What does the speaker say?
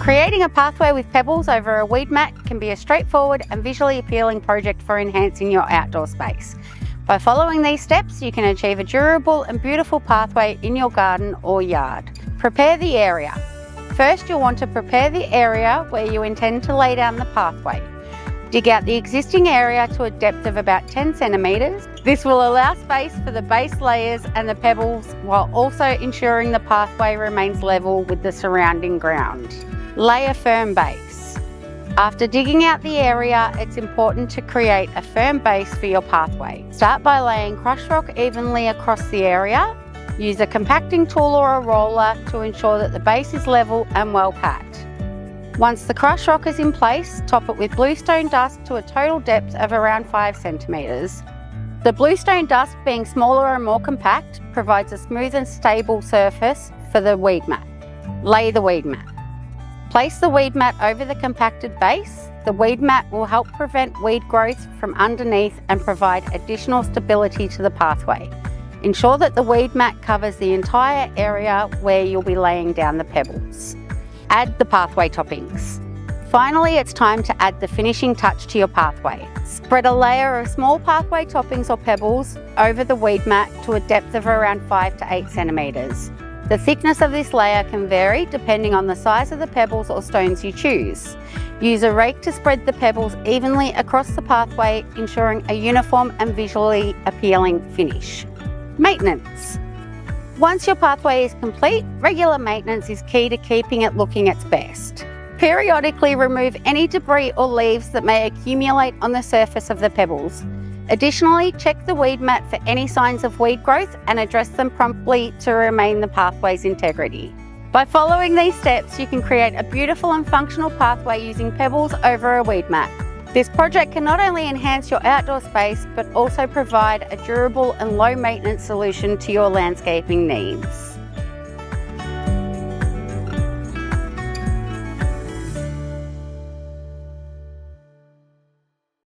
Creating a pathway with pebbles over a weed mat can be a straightforward and visually appealing project for enhancing your outdoor space. By following these steps, you can achieve a durable and beautiful pathway in your garden or yard. Prepare the area. First, you'll want to prepare the area where you intend to lay down the pathway. Dig out the existing area to a depth of about 10 centimetres. This will allow space for the base layers and the pebbles while also ensuring the pathway remains level with the surrounding ground. Lay a firm base. After digging out the area, it's important to create a firm base for your pathway. Start by laying crushed rock evenly across the area. Use a compacting tool or a roller to ensure that the base is level and well packed. Once the crushed rock is in place, top it with bluestone dust to a total depth of around 5 centimetres. The bluestone dust, being smaller and more compact, provides a smooth and stable surface for the weed mat. Lay the weed mat. Place the weed mat over the compacted base. The weed mat will help prevent weed growth from underneath and provide additional stability to the pathway. Ensure that the weed mat covers the entire area where you'll be laying down the pebbles. Add the pathway toppings. Finally, it's time to add the finishing touch to your pathway. Spread a layer of small pathway toppings or pebbles over the weed mat to a depth of around 5 to 8 centimetres. The thickness of this layer can vary depending on the size of the pebbles or stones you choose. Use a rake to spread the pebbles evenly across the pathway, ensuring a uniform and visually appealing finish. Maintenance. Once your pathway is complete, regular maintenance is key to keeping it looking its best. Periodically remove any debris or leaves that may accumulate on the surface of the pebbles. Additionally, check the weed mat for any signs of weed growth and address them promptly to remain the pathway's integrity. By following these steps, you can create a beautiful and functional pathway using pebbles over a weed mat. This project can not only enhance your outdoor space, but also provide a durable and low maintenance solution to your landscaping needs.